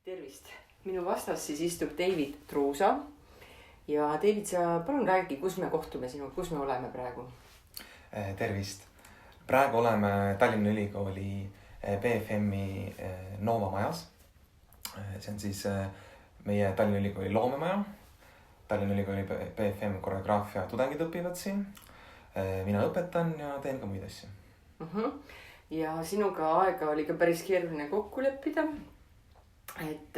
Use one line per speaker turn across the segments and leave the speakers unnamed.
Tervist! Minu vastas siis istub David Truusa ja David, sa palun räägi, kus me kohtume sinuga, kus me oleme praegu?
Tervist! Praegu oleme Tallinna Ülikooli BFM-i Nova majas. See on siis meie Tallinna Ülikooli loomemaja. Tallinna Ülikooli BFM koreograafia tudengid õpivad siin. Mina õpetan ja teen ka muid asju.
Ja sinuga aega oli ka päris keeruline kokku leppida. Et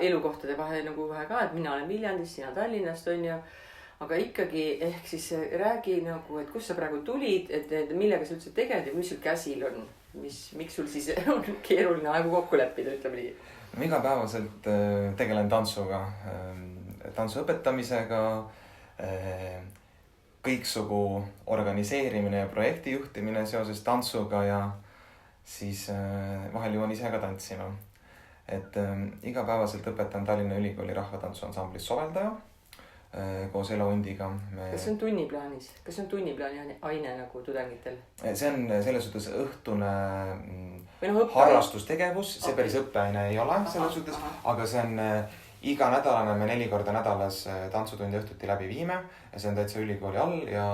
elukohtade vahe nagu vähe ka, et mina olen Viljandis, sina Tallinnast on ju. Aga ikkagi ehk siis räägi nagu, et kus sa praegu tulid, et millega sa üldse tegeled ja mis sul käsil on? Miks sul siis on keeruline aegu kokku leppida, ütleme nii?
Ma igapäevaselt tegelen tantsuga, tantsu õpetamisega, kõiksugu organiseerimine ja projekti juhtimine seoses tantsuga ja siis vahel jõuan ise ka tantsima. Et igapäevaselt õpetan Tallinna Ülikooli rahvatantsuansamblis Soveldaja koos Elo Undiga.
Kas see on tunniplaanis? Kas see on tunniplaani aine nagu tudengitel?
See on selles suhtes õhtune harrastustegevus, see päris õppeaine ei ole selles suhtes, aga see on iga nädalane, me 4 korda nädalas tantsutundi õhtuti läbi viime ja see on täitsa ülikooli all ja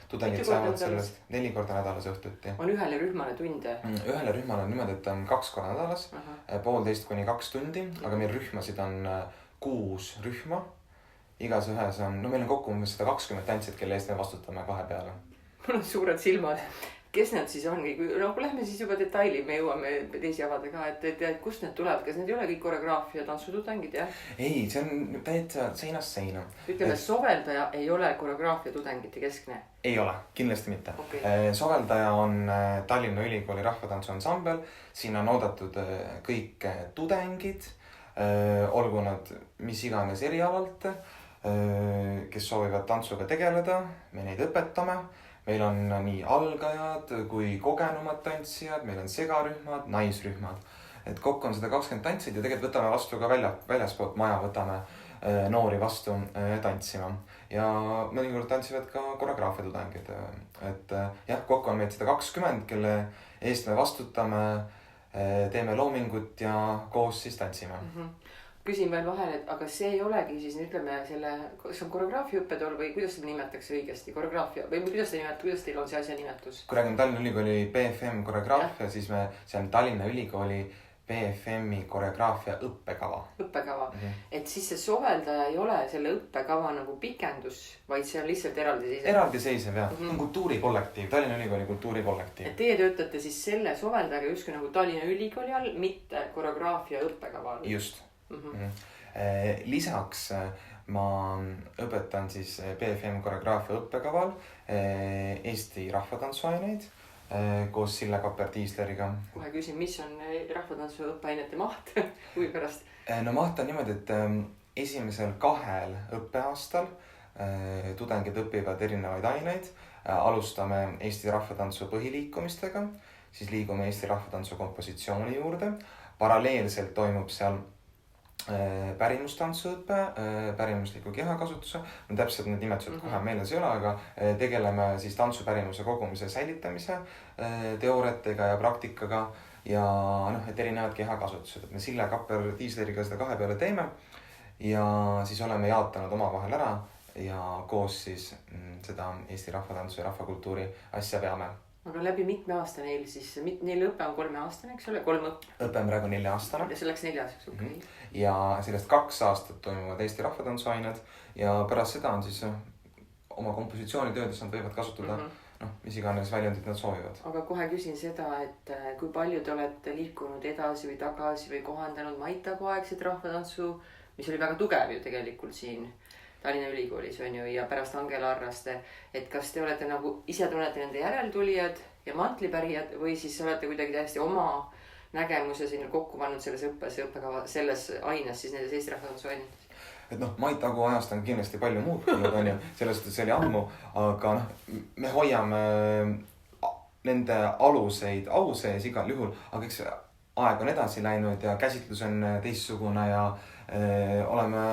tudengid saavad sellest 4 korda nädalas õhtuti.
On ühele rühmale tunde?
Ühele rühmale on niimoodi, et on 2 korda nädalas, 1,5 kuni 2 tundi, aga meil rühmasid on 6 rühma. Igas ühes on, meil on kokku 120 tantsid, kelle eest me vastutame 2 peale.
Mul on suured silmad. Kes need siis on? Kui lähme siis juba detaili, me jõuame teisi avada ka, et kust need tulevad? Kas need ei ole kõik koreograafia tantsutudengid, jah?
Ei, see on täitsa seinast seina.
Ütleme, Soveldaja ei ole koreograafia tudengite keskne?
Ei ole, kindlasti mitte.
Okay.
Soveldaja on Tallinna Ülikooli rahvatantsuansambel. Siin on oodatud kõik tudengid, olgu nad mis iganes erialalt, kes soovivad tantsuga tegeleda, me neid õpetame. Meil on nii algajad kui kogenumad tantsijad, meil on segarühmad, naisrühmad. Et kokku on 120 tantsid ja tegelikult võtame vastu ka väljaspoolt maja, võtame noori vastu tantsima. Ja mõnikord tantsivad ka koreograafia tudengid. Et jah, kokku on meid 120, kelle eest me vastutame, teeme loomingut ja koos siis tantsime.
Küsin veel vahel, aga see ei olegi siis, ütleme, kas on koreograafia õppetool või kuidas seda nimetakse õigesti? Koreograafia või kuidas teil on see asja nimetus?
Kui räägime Tallinna Ülikooli BFM koreograafia, siis see on Tallinna Ülikooli BFM-i koreograafia õppekava.
Õppekava. Et siis see Soveldaja ei ole selle õppekava nagu pikendus, vaid see on lihtsalt eraldiseisev?
Eraldiseisev, jah. On kultuurikollektiiv, Tallinna Ülikooli kultuurikollektiiv.
Et teie töötate siis selle Soveldajaga justkui nagu Tallinna Ülikooli all, mitte koreograafia õppekava all?
Just. Lisaks ma õpetan siis BFM koreograafia õppekaval Eesti rahvatantsuaineid koos Sille Kapper-Tiisleriga.
Kohe küsin, mis on rahvatantsu õppeainete maht huvi pärast?
Maht on niimoodi, et esimesel 2 õppeaastal tudengid õpivad erinevaid aineid. Alustame Eesti rahvatantsu põhiliikumistega, siis liigume Eesti rahvatantsu kompositsiooni juurde. Paralleelselt toimub seal pärimustantsuõppe, pärimusliku kehakasutuse. Täpselt need nimetused kohe meeles ei ole, aga tegeleme siis tantsupärimuse kogumise säilitamise teooriatega ja praktikaga ja et erinevad kehakasutused. Et me Sille Kapper-Tiisleriga seda 2 peale teeme ja siis oleme jaotanud omavahel ära ja koos siis seda Eesti rahvatantsu ja rahvakultuuri asja peame.
Aga läbi mitme aasta neil siis? Neil õpe on 3 aastane, eks ole? 3
õpe on praegu 4 aastane.
Ja see läks 4 aastaks, okei.
Ja sellest 2 aastat toimuvad Eesti rahvatantsuained ja pärast seda on siis oma kompositsioonitöödes nad võivad kasutada mis iganes väljundid nad soovivad. Aga
kohe küsin seda, et kui palju te olete liikunud edasi või tagasi või kohandanud Maitagu-aegset rahvatantsu, mis oli väga tugev ju tegelikult siin Tallinna Ülikoolis on ju ja pärast Angela Arraste, et kas te olete nagu ise tunnete nende järeltulijad ja mantlipärijad või siis olete kuidagi täiesti oma nägemuse sinna kokku pannud selles õppekava, selles aines siis nendes Eesti rahvatantsu ainetes?
Et Maitagu ajast on kindlasti palju muutunud on ju, selles suhtes see oli ammu, aga me hoiame nende aluseid au sees igal juhul, aga eks aeg on edasi läinud ja käsitlus on teistsugune ja oleme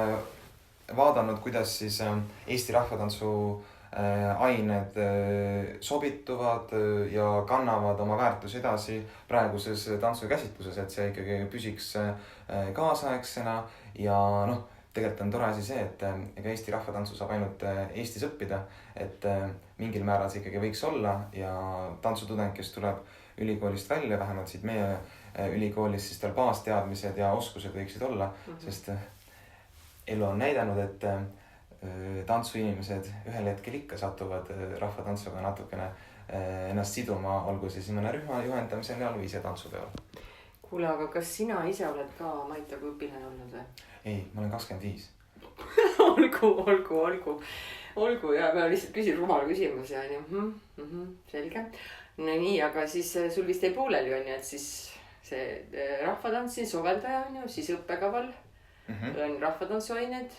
vaadanud, kuidas siis Eesti rahvatantsu ained sobituvad ja kannavad oma väärtusi edasi praeguses tantsukäsitluses, et see ikkagi püsiks kaasaegsena ja noh, tegelikult on tore asi see, et ega Eesti rahvatantsu saab ainult Eestis õppida, et mingil määral see ikkagi võiks olla ja tantsutudeng, kes tuleb ülikoolist välja, vähemalt siit meie ülikoolis, siis tal baasteadmised ja oskused võiksid olla, sest elu on näidanud, et tantsuinimesed ühel hetkel ikka satuvad rahvatantsuga natukene ennast siduma, olgu siis mõne rühma juhendamisel ja või ise tantsupeol.
Kuule, aga kas sina ise oled ka Maita kui õpilane olnud või?
Ei, ma olen 25.
Olgu ja ma lihtsalt küsin rumala küsimusi ja selge. No nii, aga siis sul vist jäi pooleli on ju, et siis see rahvatantsi soveldaja on ju, siis õppekaval on rahvatantsuained.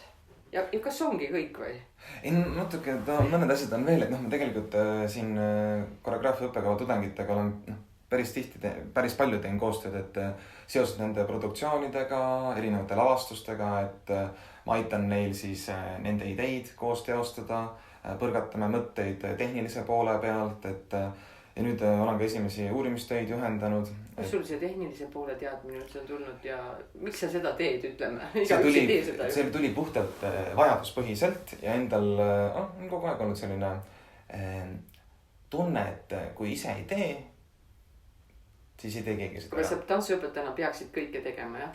Ja kas ongi kõik või?
Ei, natuke mõned asjad on veel, et noh, ma tegelikult siin koreograafia õppekava tudengitega olen päris palju teen koostööd, et seoses nende produktsioonidega, erinevate lavastustega, et ma aitan neil siis nende ideid koos teostada, põrgatame mõtteid tehnilise poole pealt, et ja nüüd olen ka esimesi uurimistöid juhendanud.
Kus sul see tehnilise poole teadmine üldse on tulnud ja miks sa seda teed, ütleme?
See tuli puhtalt vajaduspõhiselt ja endal on kogu aeg olnud selline tunne, et kui ise ei tee, siis ei tee keegi seda.
Aga sa tantsuõpetajana peaksid kõike tegema, jah?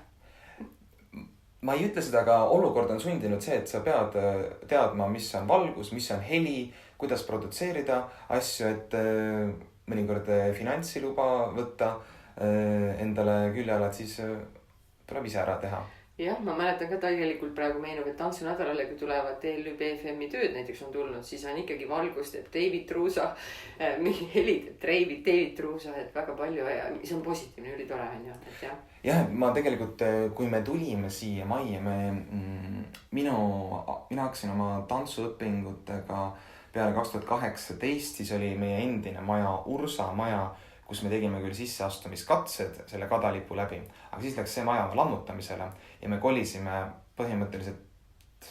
Ma ei ütle seda, aga olukord on sundinud see, et sa pead teadma, mis on valgus, mis on heli, kuidas produtseerida asju, et mõnikord finantsiluba võtta endale külje alla, et siis tuleb ise ära teha.
Jah, ma mäletan ka tegelikult praegu meenub, et tantsunädalale, kui tulevad TLÜ BFM-i tööd näiteks on tulnud, siis on ikkagi valgus, teeb David Truusa, heli teeb David Truusa, et väga palju ja mis on positiivne, üli tore on ju, et jah.
Jah, ma tegelikult, kui me tulime siia majja, mina hakkasin oma tantsuõpingutega peale 2018, siis oli meie endine maja, Ursa maja, kus me tegime küll sisseastumiskatsed selle kadalipu läbi, aga siis läks see maja lammutamisele ja me kolisime põhimõtteliselt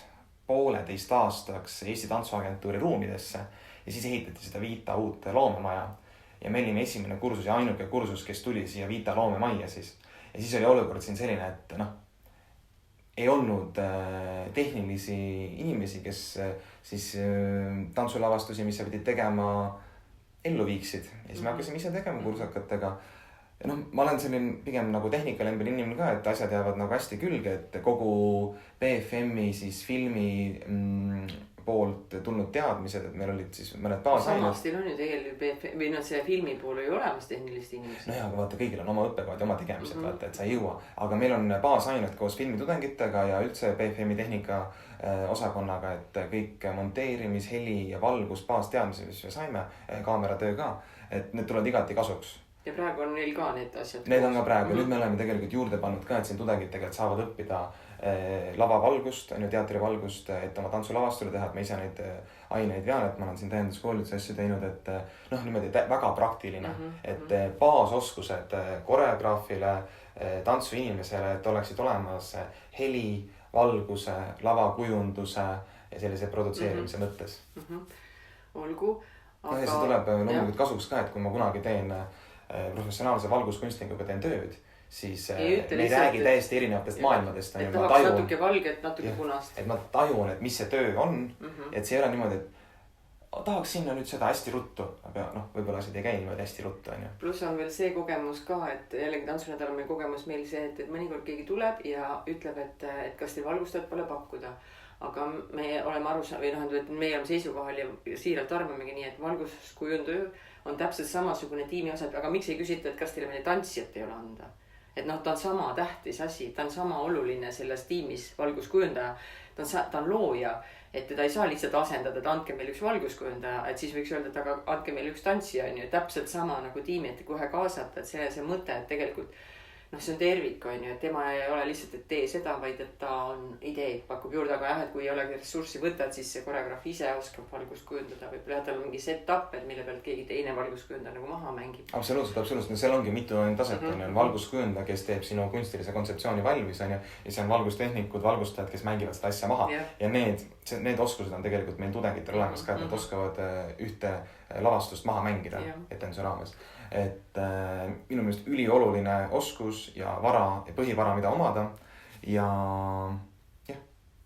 1,5 aastaks Eesti Tantsuagentuuri ruumidesse ja siis ehitati seda Vita uut loomemaja ja me olime esimene kursus ja ainuke kursus, kes tuli siia Vita loomemajja siis. Ja siis oli olukord siin selline, et ei olnud tehnilisi inimesi, kes siis tantsulavastusi, mis sa pidid tegema, ellu viiksid. Ja siis me hakkasime ise tegema kursakatega. Ja ma olen selline pigem nagu tehnikalembil inimene ka, et asjad jäävad nagu hästi külge, et kogu BFM-i siis filmi poolt tulnud teadmised, et meil olid siis mõned baasained.
Samas teil on ju tegelikult või see filmi pool ei olemas tehnilist inimest.
No jah, aga vaata, kõigil on oma õppekavad ja oma tegemised, vaata, et sa ei jõua. Aga meil on baasained koos filmitudengitega ja üldse BFM-i tehnika osakonnaga, et kõik monteerimis, heli ja valgus, baasteadmised, mis me saime, kaameratöö ka, et need tulevad igati kasuks.
Ja praegu on neil ka need asjad.
Need on ka praegu. Nüüd me oleme tegelikult juurde pannud ka, et siin tudengitega saavad õppida lavavalgust, teatrivalgust, et oma tantsulavastule teha, et ma ise neid aineid vean, et ma olen siin tähenduskoolituse asju teinud, et niimoodi väga praktiline, et baasoskused koreograafile, tantsuinimesele, et oleksid olemas heli, valguse, lavakujunduse ja sellise produtseerimise mõttes.
Olgu.
Ja see tuleb loomulikult kasuks ka, et kui ma kunagi teen professionaalse valguskunstnikuga teen tööd, siis me ei räägi täiesti erinevatest maailmadest.
Et tahaks natuke valget, natuke punast.
Et ma tajun, et mis see töö on, et see ei ole niimoodi, et tahaks sinna nüüd seda hästi ruttu, aga võib-olla asjad ei käi niimoodi hästi ruttu.
Plus on veel see kogemus ka, et jällegi tantsunädal on meil kogemus meil see, et mõnikord keegi tuleb ja ütleb, et kas teil valgustajat pole pakkuda. Aga me oleme aru või et meie oleme seisukohal ja siiralt arvamegi nii, et valguskujundu on täpselt samasugune tiimi osad, aga miks ei küsita, et kas teile meie tantsijat ei ole anda? Et ta on sama tähtis asi, ta on sama oluline selles tiimis valguskujundaja, ta on looja, et teda ei saa lihtsalt asendada, et andke meil üks valguskujundaja, et siis võiks öelda, et aga andke meil üks tantsija, täpselt sama nagu tiimi, et kohe kaasata, et see mõte, et tegelikult see on tervik, on ju, et tema ei ole lihtsalt, et tee seda, vaid et ta on ideed, pakub juurde, aga jah, et kui ei ole ressurssi võtad, siis see koreograaf ise oskab valgust kujundada, võib-olla tal on mingi set-up, et mille pealt keegi teine valguskujundaja nagu maha mängib.
Absoluutselt, seal ongi mitu taset, on valguskujundaja, kes teeb sinu kunstilise kontseptsiooni valmis, on ju, ja see on valgustehnikud, valgustajad, kes mängivad seda asja maha ja need oskused on tegelikult meil tudengitel olemas ka, et nad oskavad ühte lavastust maha mängida etenduse raames. Et minu meelest ülioluline oskus ja põhivara, mida omada ja jah.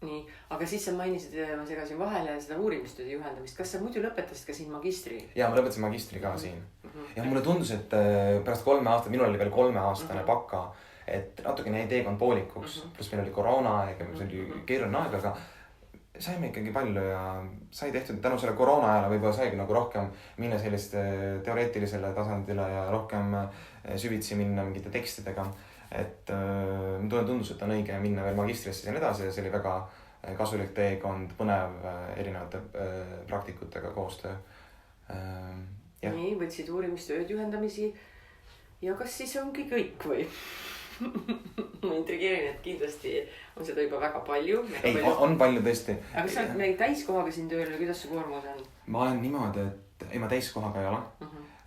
Nii, aga siis sa mainisid, ma segasin vahele seda uurimistööde juhendamist. Kas sa muidu lõpetasid ka siin magistri?
Ja, ma lõpetasin magistri ka siin. Ja mulle tundus, et pärast 3 aastat, minul oli veel 3-aastane baka, et natukene jäi teekond poolikuks, pluss meil oli koroona aeg ja see oli keeruline aeg, aga saime ikkagi palju ja sai tehtud tänu selle koroona ajale võib-olla saigi nagu rohkem minna selliste teoreetilisele tasandile ja rohkem süvitsi minna mingite tekstidega. Et mulle tundus, et on õige minna veel magistrisse ja nii edasi ja see oli väga kasulik teekond, põnev erinevate praktikutega koostöö.
Nii, võtsid uurimistööd juhendamisi ja kas siis ongi kõik või? Ma intrigeerin, et kindlasti on seda juba väga palju.
Ei, on palju tõesti.
Aga sa oled meil täiskohaga siin tööl või kuidas see koormus on?
Ma olen niimoodi, et ei, ma täiskohaga ei ole.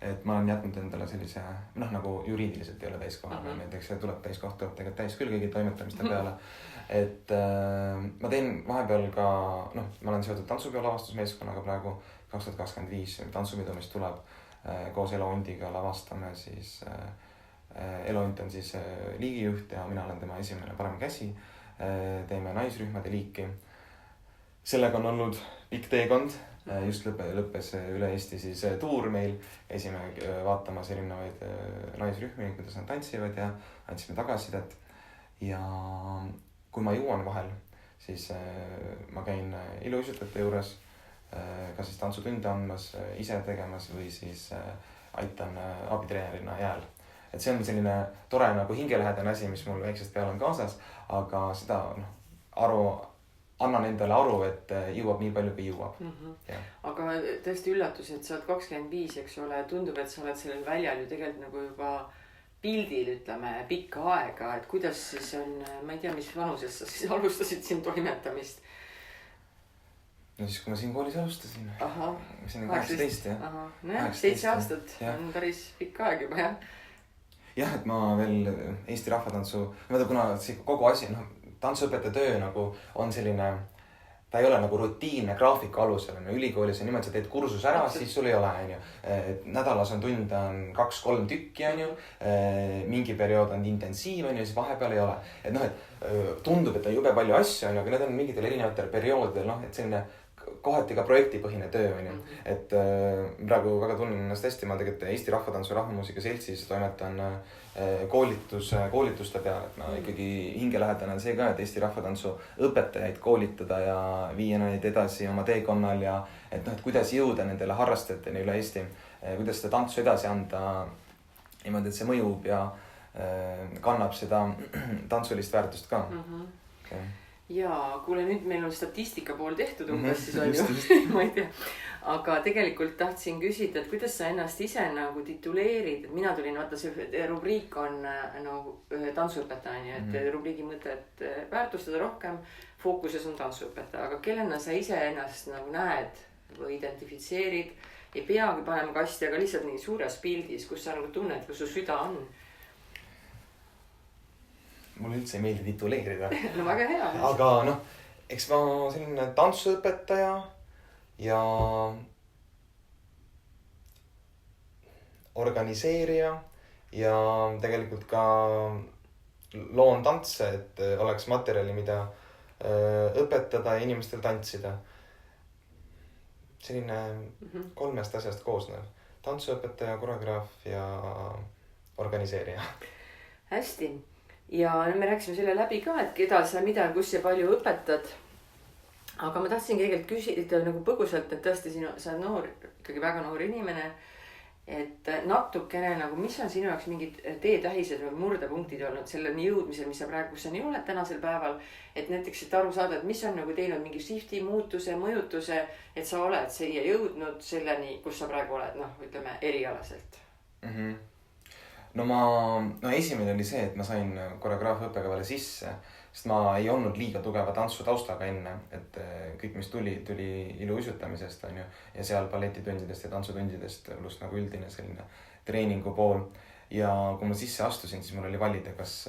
Et ma olen jätnud endale sellise, nagu juriidiliselt ei ole täiskohaga. Näiteks tuleb täiskoht, tuleb tegelikult täis küll kõigi toimetamiste peale. Et ma teen vahepeal ka, ma olen seotud tantsupeo lavastusmeeskonnaga praegu 2025 tantsupidu, mis tuleb koos Elo Hundiga lavastame siis Elo Hunt on siis liigijuht ja mina olen tema esimene parem käsi. Teeme naisrühmade liiki. Sellega on olnud pikk teekond. Just lõppes üle Eesti siis tuur meil. Käisime vaatamas erinevaid naisrühmi, kuidas nad tantsivad ja andsime tagasisidet. Ja kui ma jõuan vahel, siis ma käin iluuisutajate juures, ka siis tantsutunde andmas, ise tegemas või siis aitan abitreenerina jääl. Et see on selline tore nagu hingelähedane asi, mis mul väiksest peale on kaasas, aga seda annan endale aru, et jõuab nii palju, kui jõuab.
Aga tõesti üllatus, et sa oled 25, eks ole, tundub, et sa oled sellel väljal ju tegelikult nagu juba pildil, ütleme, pikka aega, et kuidas siis on, ma ei tea, mis vanuses sa siis alustasid siin toimetamist?
No siis, kui ma siin koolis alustasin. See on 18, jah.
7 aastat on päris pikk aeg juba, jah.
Jah, et ma veel Eesti rahvatantsu, kuna kogu asi, tantsuõpetaja töö nagu on selline, ta ei ole nagu rutiinne graafiku alusel. Ülikoolis on niimoodi, sa teed kursus ära, siis sul ei ole, nädalas on tunde on 2-3 tükki, mingi periood on intensiiv, siis vahepeal ei ole. Et tundub, et on jube palju asju, aga need on mingitel erinevatel perioodidel, et selline kohati ka projektipõhine töö, et praegu väga tunnen ennast hästi, ma tegelikult Eesti Rahvatantsu Rahvamuusika Seltsis toimetan koolituste peale, et ma ikkagi hingelähedane on see ka, et Eesti Rahvatantsu õpetajaid koolitada ja viia neid edasi oma teekonnal ja et kuidas jõuda nendele harrastajateni üle Eesti, kuidas seda tantsu edasi anda niimoodi, et see mõjub ja kannab seda tantsulist väärtust ka.
Ja kuule, nüüd meil on statistika pool tehtud umbes siis on ju, ma ei tea. Aga tegelikult tahtsin küsida, et kuidas sa ennast ise nagu tituleerid, et mina tulin, vaata see rubriik on nagu tantsuõpetaja, et rubriigi mõte, et väärtustada rohkem, fookuses on tantsuõpetaja, aga kellena sa ise ennast nagu näed või identifitseerid, ei peagi panema kasti, aga lihtsalt nii suures pildis, kus sa nagu tunned, kus su süda on.
Mulle üldse ei meeldi tituleerida.
No väga hea.
Aga eks ma selline tantsuõpetaja ja organiseerija ja tegelikult ka loon tantse, et oleks materjali, mida õpetada ja inimestel tantsida. Selline 3 asjast koosnev. Tantsuõpetaja, koreograaf ja organiseerija.
Hästi. Ja me rääksime selle läbi ka, et keda sa mida, kus ja palju õpetad. Aga ma tahtsin kõigelt küsida nagu põgusalt, et tõesti sa oled noor, ikkagi väga noor inimene. Et natukene nagu, mis on sinu jaoks mingid teetähised või murdepunktid olnud selleni jõudmisel, mis sa praegu, kus sa nii oled tänasel päeval. Et näiteks, et aru saada, et mis on nagu teinud mingi shifti, muutuse, mõjutuse, et sa oled siia jõudnud selleni, kus sa praegu oled, ütleme erialaselt.
no esimene oli see, et ma sain koreograafia õppekavale sisse, sest ma ei olnud liiga tugeva tantsutaustaga enne, et kõik, mis tuli iluuisutamisest, on ju, ja seal balletitundidest ja tantsutundidest, pluss nagu üldine selline treeningu pool. Ja kui ma sisse astusin, siis mul oli valida, kas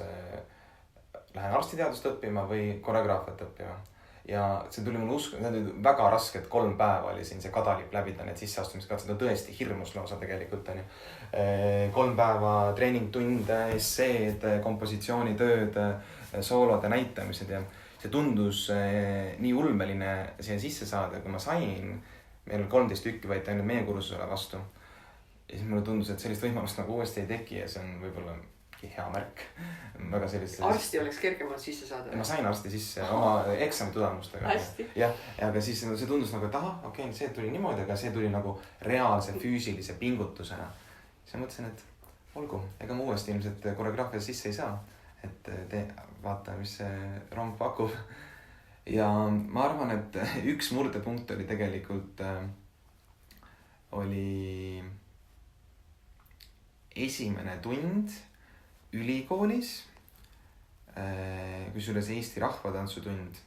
lähen arstiteadust õppima või koreograafiat õppima. Ja see tuli mulle need oli väga rasked 3 päeva oli siin see kadalipp läbida, need sisseastumiskatsed on tõesti hirmus lausa tegelikult on ju. 3 päeva treeningtunde, esseed, kompositsioonitööd, soolode näitamised ja see tundus nii ulmeline siia sisse saada, kui ma sain, meil 13 tükki võeti ainult meie kursusele vastu. Ja siis mulle tundus, et sellist võimalust nagu uuesti ei teki ja see on võib-olla hea märk. Väga sellist...
Arsti oleks kergemalt sisse saada.
Ma sain arsti sisse oma eksami tulemustega. Ja, aga siis see tundus nagu, et okei, see tuli niimoodi, aga see tuli nagu reaalse füüsilise pingutusena. Siis ma mõtlesin, et olgu, ega ma uuesti ilmselt koreograafia sisse ei saa. Et vaata, mis see rong pakub. Ja ma arvan, et üks murdepunkt oli tegelikult oli esimene tund ülikoolis, kusjuures Eesti rahvatantsutund,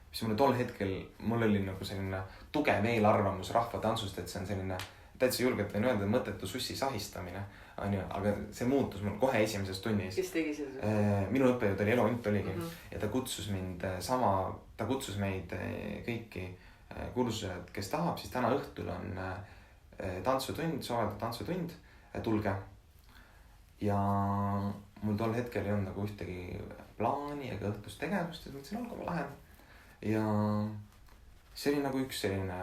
mis mulle tol hetkel, mul oli nagu selline tugev eelarvamus rahvatantsust, et see on selline, täitsa julgelt võin öelda, mõttetu sussi sahistamine, on ju, aga see muutus mul kohe esimeses tunnis.
Kes tegi seda?
Minu õppejõud oli Elo Unt oligi ja ta kutsus meid kõiki kursusele, et kes tahab, siis täna õhtul on tantsutund, soovalda tantsutund, tulge. Ja mul tol hetkel ei olnud nagu ühtegi plaani ega õhtust tegevust, et mõtlesin, olgu ma lähen. Ja see oli nagu üks selline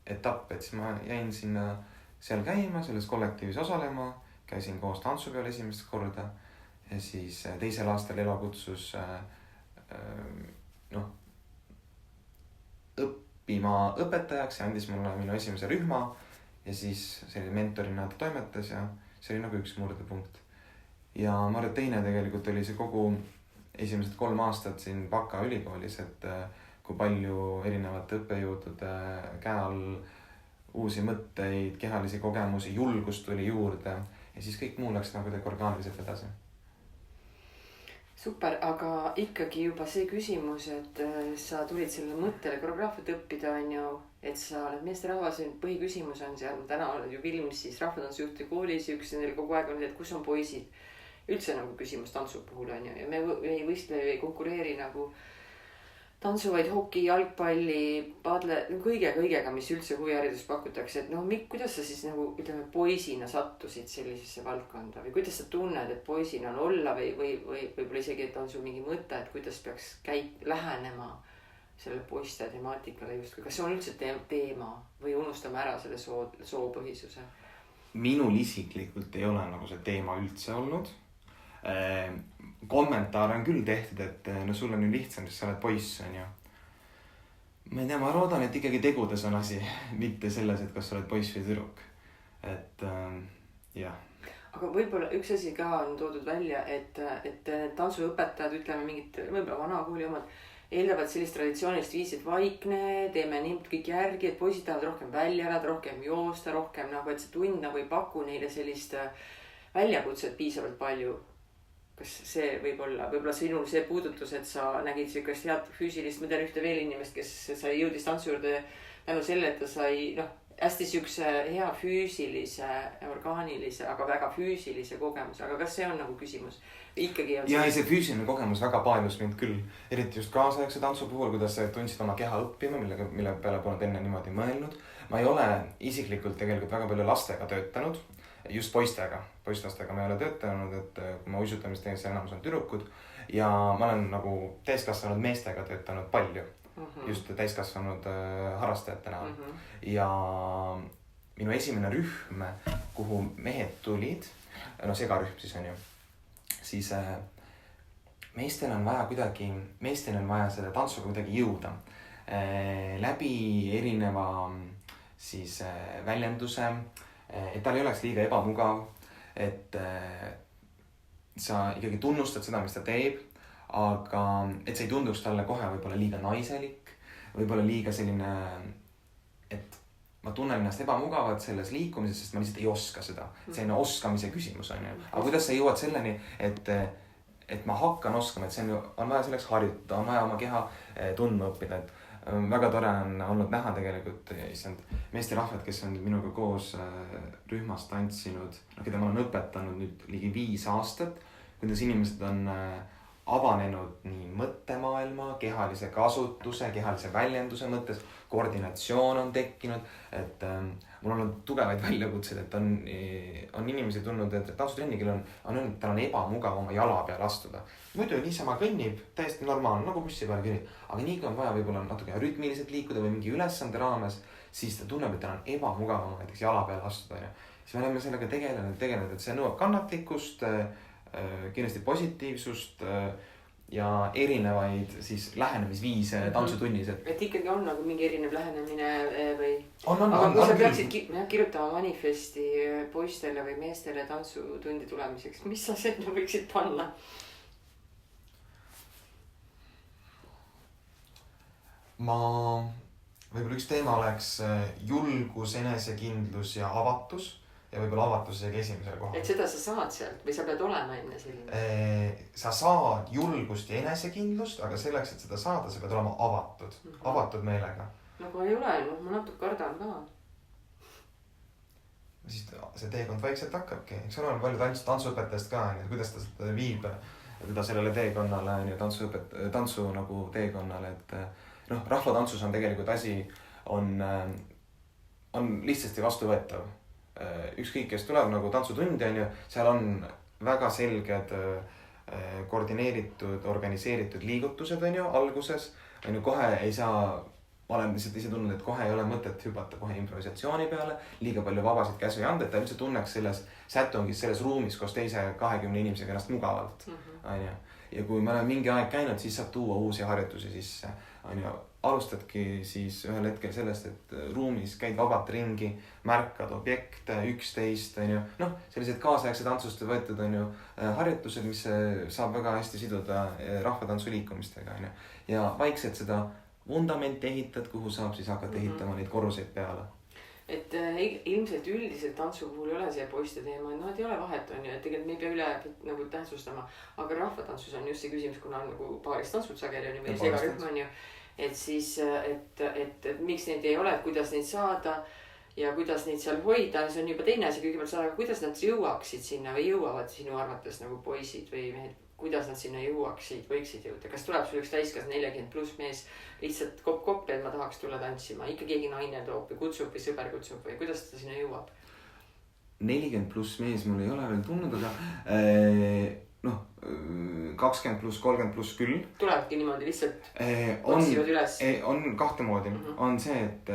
etapp, et siis ma jäin sinna seal käima, selles kollektiivis osalema, käisin koos tantsupeol esimest korda ja siis teisel aastal Elo kutsus õppima õpetajaks ja andis mulle minu esimese rühma ja siis selline mentorina ta toimetas ja see oli nagu üks murdepunkt. Ja ma arvan, et teine tegelikult oli see kogu esimesed 3 aastat siin Baka ülikoolis, et kui palju erinevate õppejõudude käe all uusi mõtteid, kehalisi kogemusi, julgust tuli juurde ja siis kõik muu läks nagu orgaaniliselt edasi.
Super, aga ikkagi juba see küsimus, et sa tulid selle mõttele koreograafiat õppida, on ju, et sa oled meesterahvas, põhiküsimus on seal, täna oled ju Vilms siis rahvatantsujuhti koolis ja üks nendel kogu aeg on see, et kus on poisid. Üldse nagu küsimus tantsu puhul on ju ja me ei võistle, ei konkureeri nagu tantsu, vaid hoki, jalgpalli, padle, kõigega, mis üldse huviharidus pakutakse, et kuidas sa siis nagu, ütleme, poisina sattusid sellisesse valdkonda või kuidas sa tunned, et poisina on olla või võib-olla isegi, et on sul mingi mõte, et kuidas peaks lähenema selle poiste temaatikale just, kas see on üldse teema või unustame ära selle soopõhisuse?
Minul isiklikult ei ole nagu see teema üldse olnud. Kommentaare on küll tehtud, et sul on ju lihtsam, sest sa oled poiss, on ju. Ma ei tea, ma loodan, et ikkagi tegudes on asi, mitte selles, et kas sa oled poiss või tüdruk. Et jah.
Aga võib-olla üks asi ka on toodud välja, et tantsuõpetajad, ütleme mingid, võib-olla vanakooli omad, eeldavad sellist traditsioonilist viisi, et vaikne, teeme nii kõik järgi, et poisid tahavad rohkem välja elada, rohkem joosta, rohkem nagu, et see tund nagu ei paku neile sellist väljakutset piisavalt palju. Kas see võib-olla sinul see puudutus, et sa nägid sellist head füüsilist, ma tean ühte veel inimest, kes sai jõudis tantsu juurde tänu selle, et ta sai hästi siukse hea füüsilise, orgaanilise, aga väga füüsilise kogemuse. Aga kas see on nagu küsimus? Ikkagi on
ja see füüsiline kogemus väga paelus mind küll, eriti just kaasaegse tantsu puhul, kuidas sa tundsid oma keha õppima, mille peale polnud enne niimoodi mõelnud. Ma ei ole isiklikult tegelikult väga palju lastega töötanud, just poistlastega ma ei ole töötanud, et kui ma uisutamist teen, see enamus on tüdrukud ja ma olen nagu täiskasvanud meestega töötanud palju, just täiskasvanud harrastajate näol. Ja minu esimene rühm, kuhu mehed tulid, segarühm siis on ju, siis meestel on vaja seda tantsuga kuidagi jõuda läbi erineva siis väljenduse, et tal ei oleks liiga ebamugav, et sa ikkagi tunnustad seda, mis ta teeb, aga et see ei tunduks talle kohe võib-olla liiga naiselik, võib-olla liiga selline, et ma tunnen ennast ebamugavalt selles liikumises, sest ma lihtsalt ei oska seda. See on oskamise küsimus on ju. Aga kuidas sa jõuad selleni, et ma hakkan oskama, et see on vaja selleks harjutada, on vaja oma keha tundma õppida, et väga tore on olnud näha tegelikult meesterahvad, kes on minuga koos rühmas tantsinud, keda ma olen õpetanud nüüd ligi 5 aastat, kuidas inimesed on avanenud nii mõttemaailma, kehalise kasutuse, kehalise väljenduse mõttes, koordinatsioon on tekkinud, et mul on olnud tugevaid väljakutsed, et on inimesi tulnud, et tantsutrenni, kellel on öelnud, et tal on ebamugav oma jala peale astuda. Muidu niisama kõnnib, täiesti normaalne, nagu bussi peal kõnnib, aga nii kui on vaja võib-olla natuke rütmiliselt liikuda või mingi ülesande raames, siis ta tunneb, et tal on ebamugav oma näiteks jala peale astuda. Siis me oleme sellega tegelenud, et see nõuab kannatlikkust, kindlasti positiivsust ja erinevaid siis lähenemisviise tantsutunnis.
Et ikkagi on nagu mingi erinev lähenemine või?
On.
Aga kui sa peaksid kirjutama manifesti poistele või meestele tantsutundi tulemiseks, mis sa sinna võiksid panna?
Võib-olla üks teema oleks julgus, enesekindlus ja avatus. Ja võib-olla avatus isegi esimesele kohale.
Et seda sa saad sealt või sa pead olema enne selline?
Sa saad julgust ja enesekindlust, aga selleks, et seda saada, sa pead olema avatud. Avatud meelega.
Nagu ei ole, ma natuke kardan ka.
Siis see teekond vaikselt hakkabki. Eks ole palju tantsuõpetajast ka, kuidas ta seda viib teda sellele teekonnale, tantsu nagu teekonnale. Rahvatantsus on tegelikult asi, on lihtsasti vastuvõetav. Ükskõik, kes tuleb nagu tantsutundi on ju, seal on väga selged koordineeritud, organiseeritud liigutused on ju alguses. On ju kohe ei saa, ma olen lihtsalt ise tundnud, et kohe ei ole mõtet hüpata kohe improvisatsiooni peale, liiga palju vabasid käsu ei anda, et ta üldse tunneks selles sätungis, selles ruumis koos teise 20 inimesega ennast mugavalt. On ju. Ja kui me oleme mingi aeg käinud, siis saab tuua uusi harjutusi sisse. On ju. Alustadki siis ühel hetkel sellest, et ruumis käid vabalt ringi, märkad objekte, 11, on ju. Sellised kaasaegse tantsust võetud on ju harjutused, mis saab väga hästi siduda rahvatantsu liikumistega, on ju. Ja vaikselt seda vundamenti ehitad, kuhu saab siis hakata ehitama neid korruseid peale.
Et ilmselt üldiselt tantsu puhul ei ole see poiste teema, et ei ole vahet, on ju, et tegelikult me ei pea üle nagu tähtsustama, aga rahvatantsus on just see küsimus, kuna on nagu paaris tantsud sageli on ju, meil segarühm on ju. Et siis, et miks neid ei ole, et kuidas neid saada ja kuidas neid seal hoida, see on juba teine asi kõigepealt saada, kuidas nad jõuaksid sinna või jõuavad sinu arvates nagu poisid või mehed, kuidas nad sinna jõuaksid, võiksid jõuda. Kas tuleb sul üks täiskas 40+ mees lihtsalt kopp, et ma tahaks tulla tantsima, ikka keegi naine toob või kutsub või sõber kutsub või kuidas ta sinna jõuab?
40+ mees mul ei ole veel tulnud, aga 20+, 30+ küll.
Tulebki niimoodi lihtsalt otsivad üles?
On kahte moodi. On see, et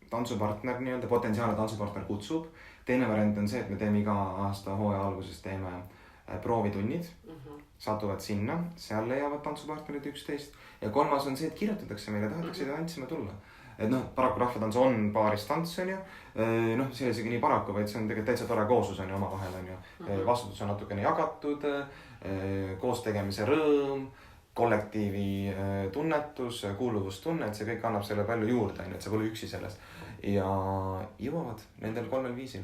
tantsupartner, potentsiaalne tantsupartner kutsub. Teine variant on see, et me teeme iga aasta hooaja alguses teeme proovitunnid. Satuvad sinna, seal leiavad tantsupartnerid 11. Ja kolmas on see, et kirjutatakse meile, tahetakse tantsima tulla. Et paraku rahvatants on paaris tants on ju. See isegi nii paraku, vaid see on tegelikult täitsa tore kooslus on ju oma vahel on ju. Vastutus on natukene jagatud, koos tegemise rõõm, kollektiivi tunnetus, kuuluvustunne, et see kõik annab selle palju juurde, et sa pole üksi selles. Ja jõuavad nendel 3 viisil.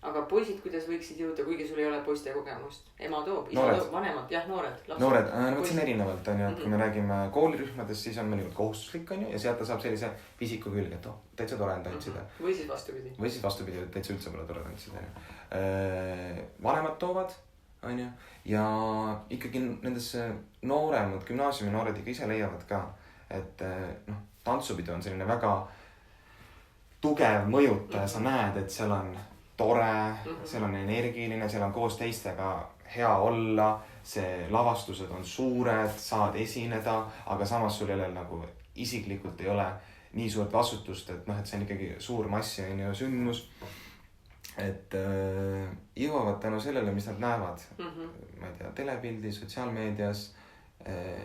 Aga poisid, kuidas võiksid jõuda, kuigi sul ei ole poiste kogemust? Ema toob, vanemad, jah, noored.
Noored, see on erinevalt on ju, et kui me räägime koolirühmadest, siis on meil kohustuslik on ju, ja sealt ta saab sellise pisiku külge, et täitsa tore on tantsida.
Või siis vastupidi,
et täitsa üldse pole tore tantsida. Vanemad toovad, on ju, ja ikkagi nendesse nooremad, gümnaasiumi noored ikka ise leiavad ka, et tantsupidu on selline väga tugev mõjutaja, sa näed, et seal on tore, seal on energiline, seal on koos teistega hea olla, see lavastused on suured, saad esineda, aga samas sul jälle nagu isiklikult ei ole nii suurt vastutust, et see on ikkagi suur massi sündmus. Et jõuavad tänu sellele, mis nad näevad, ma ei tea, telepildi, sotsiaalmeedias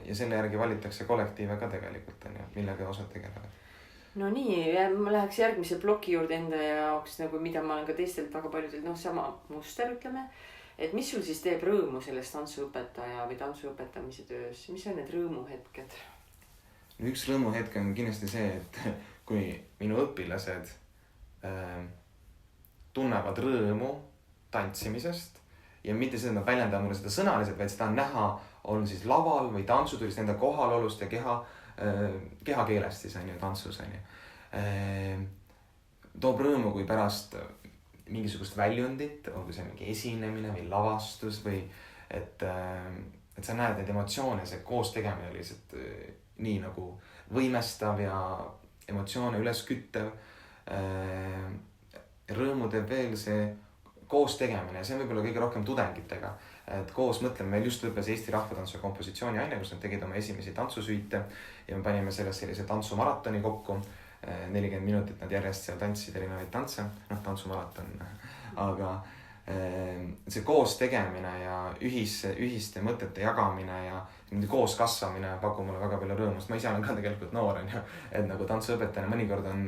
ja selle järgi valitakse kollektiive ka tegelikult, millega osad tegelevad.
No nii, ma läheks järgmise ploki juurde enda jaoks, nagu mida ma olen ka teistelt väga paljudelt, sama muster ütleme, et mis sul siis teeb rõõmu sellest tantsuõpetaja või tantsuõpetamise töös, mis on need rõõmuhetked?
Üks rõõmuhetk on kindlasti see, et kui minu õpilased tunnevad rõõmu tantsimisest ja mitte seda, nad väljendavad mulle seda sõnaliselt, vaid seda on näha, on siis laval või tantsutulis nende kohalolust ja kehakeelest siis on ju tantsus on ju. Toob rõõmu, kui pärast mingisugust väljundit, olgu see mingi esinemine või lavastus või et sa näed neid emotsioone, see koos tegemine lihtsalt nii nagu võimestav ja emotsioone üles küttev. Rõõmu teeb veel see koos tegemine ja see on võib-olla kõige rohkem tudengitega, et koos mõtleme, meil just lõppes Eesti Rahvatantsu kompositsiooni aine, kus nad tegid oma esimesi tantsusüüte ja me panime sellest sellise tantsumaratoni kokku. 40 minutit nad järjest seal tantsisid erinevaid tantse, tantsumaraton, aga see koos tegemine ja ühiste mõtete jagamine ja koos kasvamine pakub mulle väga palju rõõmust. Ma ise olen ka tegelikult noor, on ju, et nagu tantsuõpetajana mõnikord on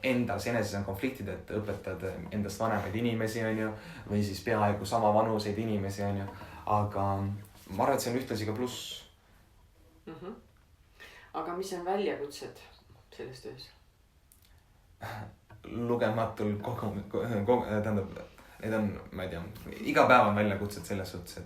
endas eneses on konfliktid, et õpetad endast vanemaid inimesi, on ju, või siis peaaegu sama vanuseid inimesi, on ju, aga ma arvan, et see on ühtlasi ka pluss.
Aga mis on väljakutsed selles töös?
Lugematul tähendab, need on, ma ei tea, iga päev on väljakutsed selles suhtes,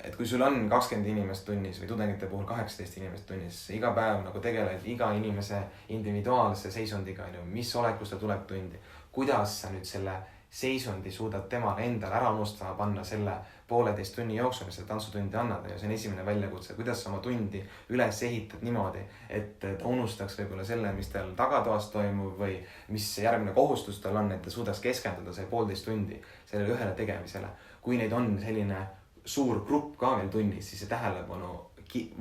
et kui sul on 20 inimest tunnis või tudengite puhul 18 inimest tunnis, iga päev nagu tegeled iga inimese individuaalse seisundiga, mis olekus ta tuleb tundi, kuidas sa nüüd selle seisundi suudad temal endal ära unustama panna selle 1,5 tunni jooksul, mis seda tantsutundi annad, ja see on esimene väljakutse, kuidas sa oma tundi üles ehitad niimoodi, et ta unustaks võib-olla selle, mis tal tagatoas toimub või mis järgmine kohustus tal on, et ta suudaks keskenduda see 1,5 tundi sellele ühele tegemisele. Kui neid on selline suur grupp ka veel tunnis, siis see tähelepanu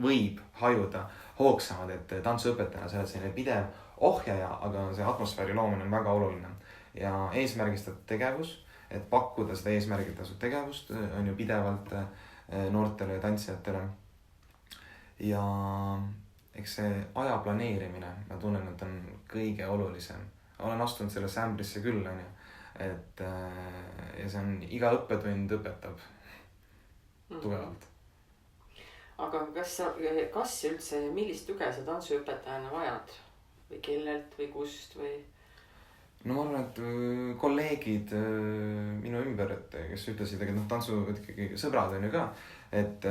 võib hajuda hoogsamad, et tantsuõpetajana sa oled selline pidev ohjaja, aga see atmosfääri loomine on väga oluline. Ja eesmärgistatud tegevus, et pakkuda seda eesmärgistatud tegevust on ju pidevalt noortele ja tantsijatele. Ja eks see aja planeerimine, ma tunnen, et on kõige olulisem. Olen astunud sellesse ämbrisse küll, on ju, et ja see on iga õppetund õpetab tugevalt.
Aga kas üldse, millist tuge sa tantsuõpetajana vajad? Või kellelt või kust või?
No ma arvan, et kolleegid minu ümber, et kes ütlesid, et tantsu ikkagi sõbrad on ju ka, et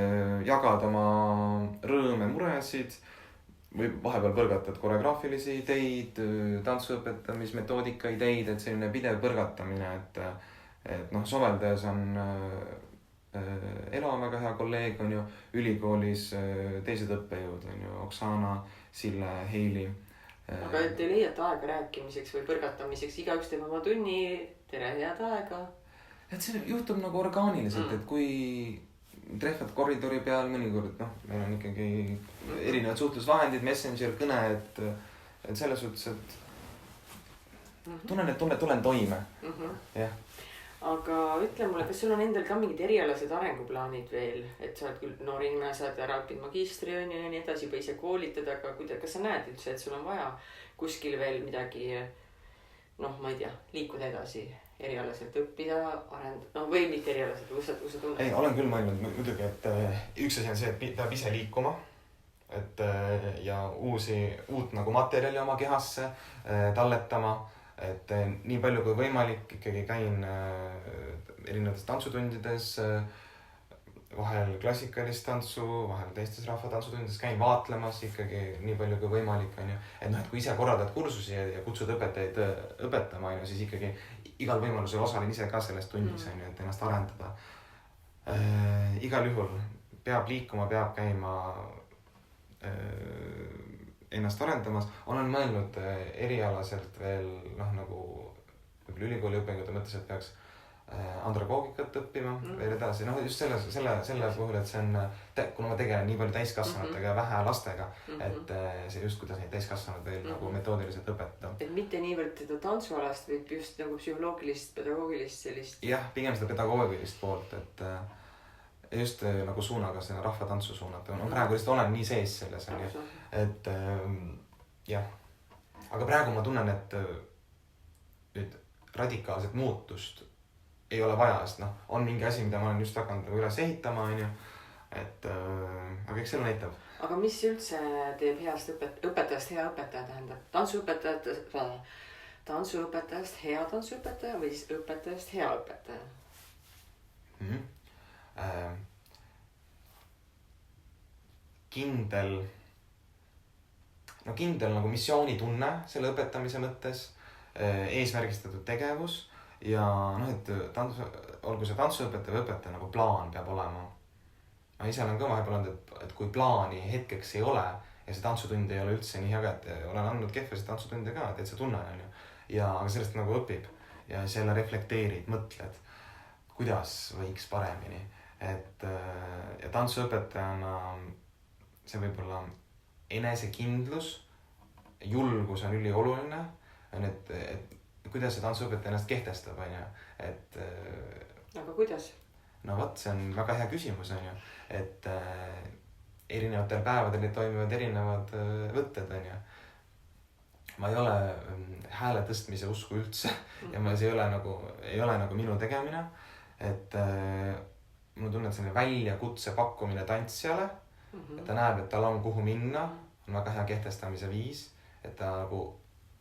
jagad oma rõõme, muresid või vahepeal põrgatad koreograafilisi ideid, tantsuõpetamismetoodika ideid, et selline pidev põrgatamine, et soveldades on Elo on väga hea kolleeg, on ju, ülikoolis teised õppejõud on ju, Oksana, Sille, Heili.
Aga et te leiate aega rääkimiseks või põrgatamiseks, igaüks teeb oma tunni, tere, head aega.
Et see juhtub nagu orgaaniliselt, et kui trehvad koridori peal mõnikord, meil on ikkagi erinevad suhtlusvahendid, messenger, kõne, et selles suhtes, et tunnen, et tulen toime. Jah.
Aga ütle mulle, kas sul on endal ka mingid erialased arenguplaanid veel, et sa oled küll noor inimene, sa oled ära õppinud magistri ja nii edasi, juba ise koolitada, aga kas sa näed üldse, et sul on vaja kuskil veel midagi, ma ei tea, liikuda edasi, erialaselt õppida, arendada, või mitte erialaselt, kus sa tunned?
Ei, olen küll mõelnud muidugi, et üks asi on see, et peab ise liikuma, et ja uut nagu materjali oma kehasse talletama. Et nii palju kui võimalik ikkagi käin erinevates tantsutundides, vahel klassikalist tantsu, vahel teistes rahvatantsutundides käin vaatlemas ikkagi nii palju kui võimalik, on ju. Et kui ise korraldad kursusi ja kutsud õpetajaid õpetama, on ju, siis ikkagi igal võimalusel osalen ise ka selles tunnis, on ju, et ennast arendada. Igal juhul peab liikuma, peab käima ennast arendamas. Olen mõelnud erialaselt veel nagu võib-olla ülikooli õpingute mõttes, et peaks andragoogikat õppima veel edasi. Just selle puhul, et see on, kuna ma tegelen nii palju täiskasvanutega ja vähe lastega, et see just, kuidas neid täiskasvanud veel nagu metoodiliselt õpetada.
Et mitte niivõrd seda tantsualast, vaid just nagu psühholoogilist, pedagoogilist sellist.
Jah, pigem seda pedagoogilist poolt, et just nagu suunaga seda rahvatantsu suunata. Praegu lihtsalt olen nii sees selles, et jah. Aga praegu ma tunnen, et nüüd radikaalset muutust ei ole vaja, sest on mingi asi, mida ma olen just hakanud üles ehitama, on ju. Et aga eks elu näitab.
aga mis üldse teeb heast õpetajast hea õpetaja, tähendab tantsuõpetajast hea tantsuõpetaja või siis õpetajast hea õpetaja?
Kindel nagu missioonitunne selle õpetamise mõttes, eesmärgistatud tegevus ja et olgu see tantsuõpetaja või õpetaja nagu plaan peab olema. Ma ise olen ka vahepeal olnud, et kui plaani hetkeks ei ole ja see tantsutund ei ole üldse nii hea, et olen andnud kehvasid tantsutunde ka, et see tunnen on ju. Aga sellest nagu õpib ja selle reflekteerid, mõtled, kuidas võiks paremini. Ja tantsuõpetajana see võib-olla enesekindlus, julgus on ülioluline, et kuidas see tantsuõpetaja ennast kehtestab, on ju.
Aga kuidas?
No vot, see on väga hea küsimus, on ju. Erinevatel päevadel toimivad erinevad võtted, on ju. Ma ei ole hääle tõstmise usku üldse ja see ei ole nagu minu tegemine. Mul tunneb selline väljakutse pakkumine tantsijale, et ta näeb, et tal on kuhu minna, on väga hea kehtestamise viis, et ta nagu,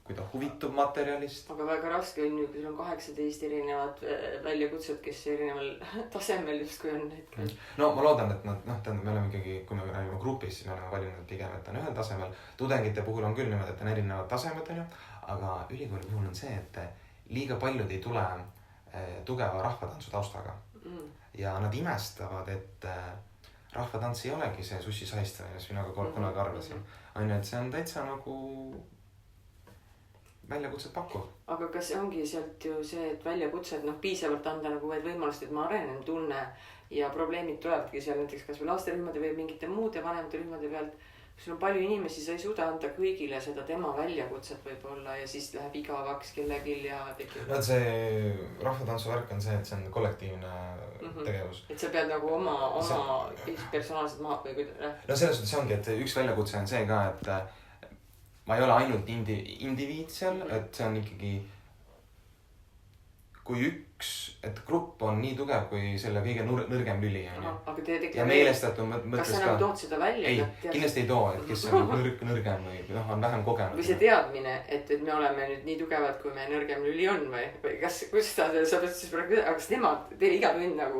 kui ta huvitub materjalist.
Aga väga raske on ju, kui sul on 18 erinevad väljakutset, kes erineval tasemel justkui on hetkel.
No ma loodan, et me oleme ikkagi, kui me räägime grupis, siis me oleme valinud pigem, et on ühel tasemel. Tudengite puhul on küll niimoodi, et on erinevad tasemed, on ju. Aga ülikooli puhul on see, et liiga paljud ei tule tugeva rahvatantsu taustaga. Ja nad imestavad, et rahvatants ei olegi see sussi sahistamine, mis mina ka kunagi arvasin. On ju, et see on täitsa nagu väljakutset pakkuv.
Aga kas ongi sealt ju see, et väljakutsed piisavalt anda nagu vaid võimalust, et ma arenen tunne ja probleemid tulevadki seal näiteks kas või lasterühmade või mingite muude vanemate rühmade pealt. Kui sul on palju inimesi, sa ei suuda anda kõigile seda tema väljakutset võib-olla ja siis läheb igavaks kellegil ja tekib.
No see rahvatantsu värk on see, et see on kollektiivne tegevus.
Et sa pead nagu oma personaalselt maha või kuidas?
No selles suhtes ongi, et üks väljakutse on see ka, et ma ei ole ainult indiviid seal, et see on ikkagi, kui et grupp on nii tugev, kui selle kõige nõrgem lüli on ju. Ja meelestatud mõttes ka.
Kas sa nagu tood seda välja?
Ei, kindlasti ei too, et kes on nõrgem või on vähem kogenud.
Või see teadmine, et me oleme nüüd nii tugevad, kui me nõrgem lüli on või kus sa pead siis praegu, aga kas nemad teile iga tund nagu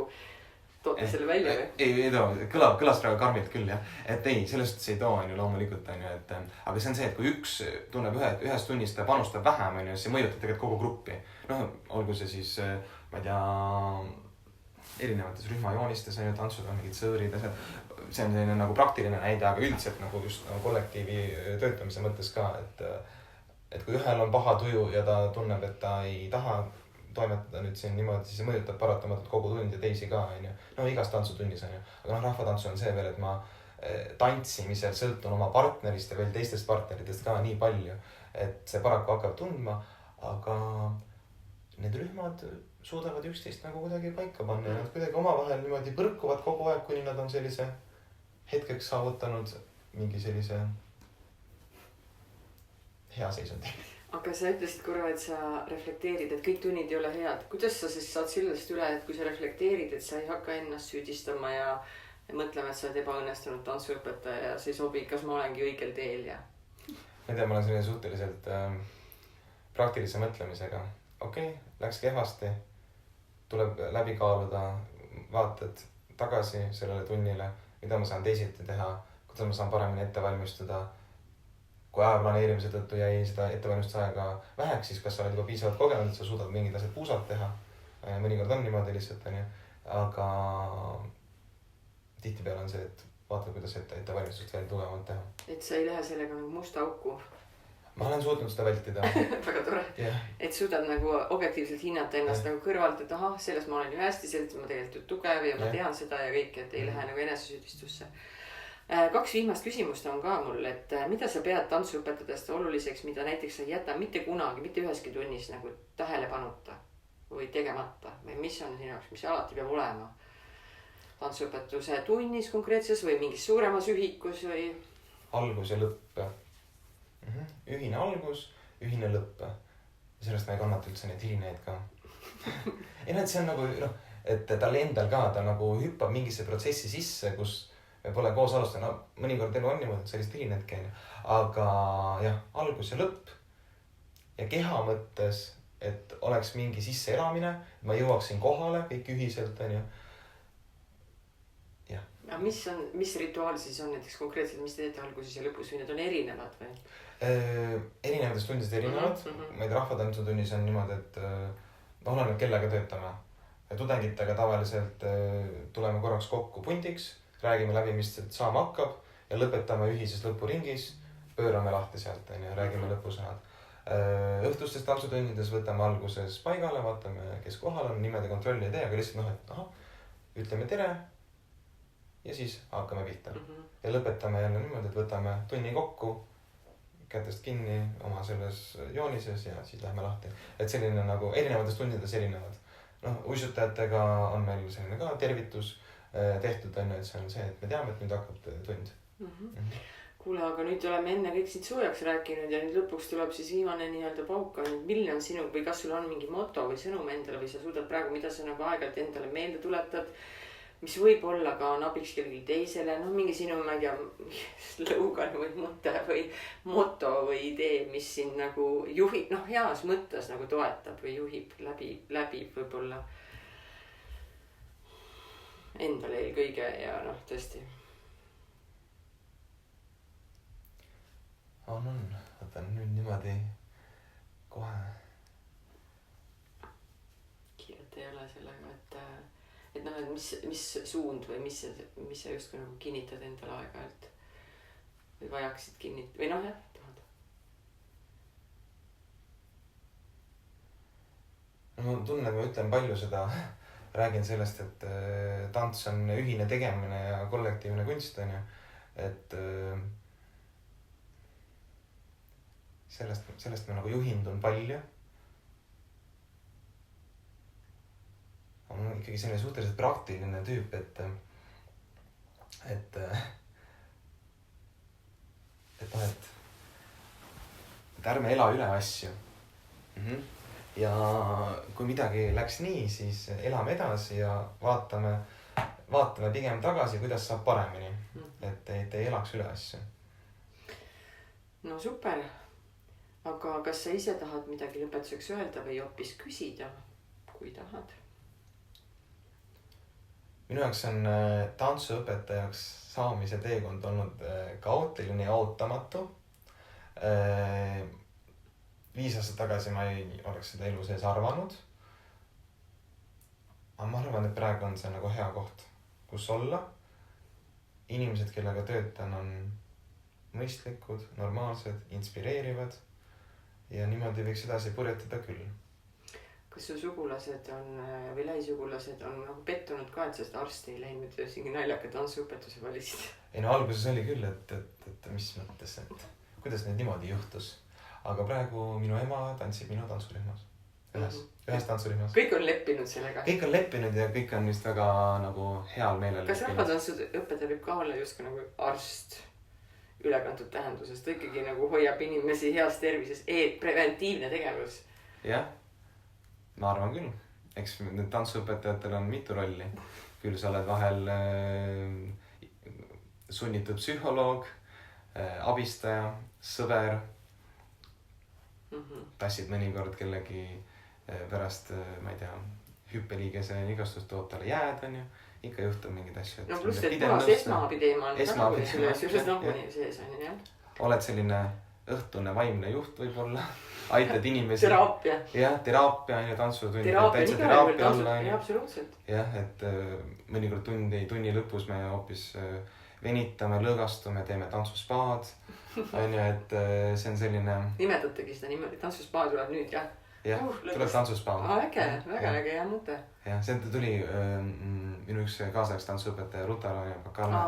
toote selle välja või?
Ei too, kõlas praegu karmilt küll jah. Et ei, sellest ei too on ju loomulikult on ju, aga see on see, et kui üks tunneb ühes tunnist ja panustab vähem on ju, siis see mõjutab tegelikult kogu gruppi. Olgu see siis, ma ei tea, erinevates rühmajoonistes on ju tantsud on mingid sõõrid, see on selline nagu praktiline näide, aga üldiselt nagu just kollektiivi töötamise mõttes ka, et kui ühel on paha tuju ja ta tunneb, et ta ei taha toimetada nüüd siin niimoodi, siis see mõjutab paratamatult kogu tund ja teisi ka, on ju. Igas tantsutunnis on ju. Aga rahvatantsu on see veel, et ma tantsimisel sõltun oma partnerist ja veel teistest partneritest ka nii palju, et see paraku hakkab tundma, aga need rühmad suudavad üksteist nagu kuidagi paika panna ja nad kuidagi omavahel niimoodi põrkuvad kogu aeg, kuni nad on sellise hetkeks saavutanud mingi sellise hea seisundi. Aga
sa ütlesid korra, et sa reflekteerid, et kõik tunnid ei ole head. Kuidas sa siis saad sellest üle, et kui sa reflekteerid, et sa ei hakka ennast süüdistama ja mõtlema, et sa oled ebaõnnestunud tantsuõpetaja ja see ei sobi, kas ma olengi õigel teel ja?
Ma ei tea, ma olen selline suhteliselt praktilise mõtlemisega. Okei, läks kehvasti, tuleb läbi kaaluda, vaatad tagasi sellele tunnile, mida ma saan teisiti teha, kuidas ma saan paremini ette valmistuda. Kui aja planeerimise tõttu jäi seda ettevalmistusaega väheks, siis kas sa oled juba piisavalt kogenud, et sa suudad mingid asjad puusalt teha. Mõnikord on niimoodi lihtsalt, on ju. Aga tihtipeale on see, et vaatad, kuidas ettevalmistust veel tugevamalt teha. Et
sa ei lähe sellega nagu musta auku?
Ma olen suutnud seda vältida.
Väga tore. Yeah. Et suudad nagu objektiivselt hinnata ennast nagu kõrvalt, et aha, sellest ma olen ju hästi, sellest ma tegelikult tugev ja ma tean seda ja kõik, et ei lähe nagu enesesüüdistusse. 2 viimast küsimust on ka mul, et mida sa pead tantsuõpetajast oluliseks, mida näiteks sa ei jäta mitte kunagi, mitte üheski tunnis nagu tähelepanuta või tegemata või mis on sinu jaoks, mis alati peab olema tantsuõpetuse tunnis konkreetses või mingis suuremas ühikus või?
Algus ja lõpp. Ühine algus, ühine lõpp. Sellest ma ei kannata üldse neid hilineid ka. Ei, see on nagu, et tal endal ka, ta nagu hüppab mingisse protsessi sisse, kus pole koos alustanud, no mõnikord elu on niimoodi, et sellist hilinetki on ju. Aga jah, algus ja lõpp ja keha mõttes, et oleks mingi sisseelamine, ma jõuaksin kohale kõik ühiselt on ju. Jah.
Aga mis rituaal siis on näiteks konkreetselt, mis te teete alguses ja lõpus või need on erinevad või?
Erinevatest tundidest erinevad. Ma ei tea, rahvatantsutunnis on niimoodi, et oleneb kellega töötame. Tudengitega tavaliselt tuleme korraks kokku pundiks, räägime läbi, mis saama hakkab ja lõpetame ühises lõpuringis, pöörame lahti sealt ja räägime lõpusõnad. Õhtustes tantsutundides võtame alguses paigale, vaatame, kes kohal on, niimoodi kontrolli ei tee, aga lihtsalt et ütleme tere ja siis hakkame pihta. Ja lõpetame jälle niimoodi, et võtame tunni kokku, kätest kinni oma selles joonises ja siis lähme lahti. Et selline nagu erinevates tundides erinevad. Uisutajatega on meil selline ka tervitus tehtud, et see on see, et me teame, et nüüd hakkab tund.
Kuule, aga nüüd oleme enne kõik siit soojaks rääkinud ja nüüd lõpuks tuleb siis viimane nii-öelda pauka. Milline on sinu või kas sul on mingi moto või sõnum endale või sa suudad praegu, mida sa nagu aeg-ajalt endale meelde tuletad, mis võib olla ka on abiks kellelgi teisele, mingi sinu, ma ei tea, slogan või mõte või moto või idee, mis sind nagu juhib, heas mõttes nagu toetab või juhib läbi võib-olla endale eelkõige ja tõesti.
On, võtan nüüd niimoodi kohe.
Kiiret ei ole sellega, et mis suund või mis sa justkui nagu kinnitad endale aeg-ajalt või vajaksid kinnitada või jah, tahad.
Ma tunnen, et ma ütlen palju seda, räägin sellest, et tants on ühine tegemine ja kollektiivne kunst on ju, et sellest ma nagu juhindun palju. On ikkagi selline suhteliselt praktiline tüüp, et ärme ela üle asju. Ja kui midagi läks nii, siis elame edasi ja vaatame pigem tagasi, kuidas saab paremini, et ei elaks üle asju.
No super. Aga kas sa ise tahad midagi lõpetuseks öelda või hoopis küsida, kui tahad?
Minu jaoks on tantsuõpetajaks saamise teekond olnud kaootiline ja ootamatu. 5 aastat tagasi ma ei oleks seda elu sees arvanud. Aga ma arvan, et praegu on see nagu hea koht, kus olla. Inimesed, kellega töötan, on mõistlikud, normaalsed, inspireerivad ja niimoodi võiks edasi purjetada küll.
Kas su sugulased või lähisugulased on nagu pettunud ka, et seda arsti ei läinud ja siin naljaka tantsuõpetuse valisid?
Ei alguses oli küll, et mis mõttes, et kuidas nüüd niimoodi juhtus. Aga praegu minu ema tantsib minu tantsurühmas. Ühes tantsurühmas.
Kõik on leppinud sellega?
Kõik on leppinud ja kõik on just väga nagu heal meelel.
Kas rahvatantsuõpetaja võib ka olla justkui nagu arst ülekantud tähenduses? Ta ikkagi nagu hoiab inimesi heas tervises, preventiivne tegevus.
Jah, ma arvan küll. Eks need tantsuõpetajatel on mitu rolli. Küll sa oled vahel sunnitud psühholoog, abistaja, sõber. Tassid mõnikord kellegi pärast, ma ei tea, hüppeliigese igastustootale jääd, on ju. Ikka juhtub mingid asju.
No pluss, et puhas esmaabideema on nagunii selles nagunii sees on, jah.
Oled selline õhtune vaimne juht võib-olla. Aitad inimesi.
Teraapia.
Jah, teraapia on ju tantsutundi.
Teraapia olla. Ja, absoluutselt.
Jah, et mõnikord tunni lõpus me hoopis venitame, lõõgastume, teeme tantsuspaad. On ju, et see on selline...
Nimetategi seda niimoodi, tantsuspaad tuleb nüüd, jah.
Jah, tuleb tantsuspaad.
Äge, väga äge, hea mõte.
Jah, see tuli minu üks kaasajaks tantsuõpetaja Rutaro ja Kalle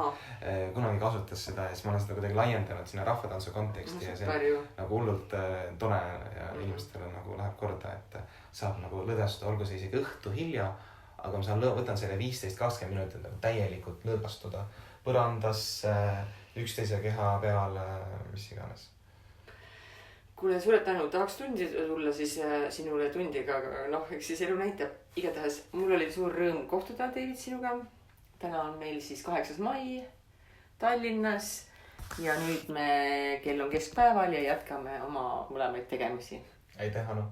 kunagi kasutas seda ja siis ma olen seda kuidagi laiendanud sinna rahvatantsu konteksti ja see on nagu hullult tore ja inimestele nagu läheb korda, et saab nagu lõdvestuda, olgu see isegi õhtu hilja, aga ma võtan selle 15-20 minutit täielikult lõdvestuda põrandasse, üksteise keha peale, mis iganes.
Kuule, suured tänu, tahaks tundi tulla siis sinule tundiga, aga eks siis elu näitab. Igatahes, mul oli suur rõõm kohtuda, David, sinuga. Täna on meil siis 8. mai. Tallinnas ja nüüd kell on keskpäeval ja jätkame oma mõlemaid tegemisi.
Aitäh, Anu!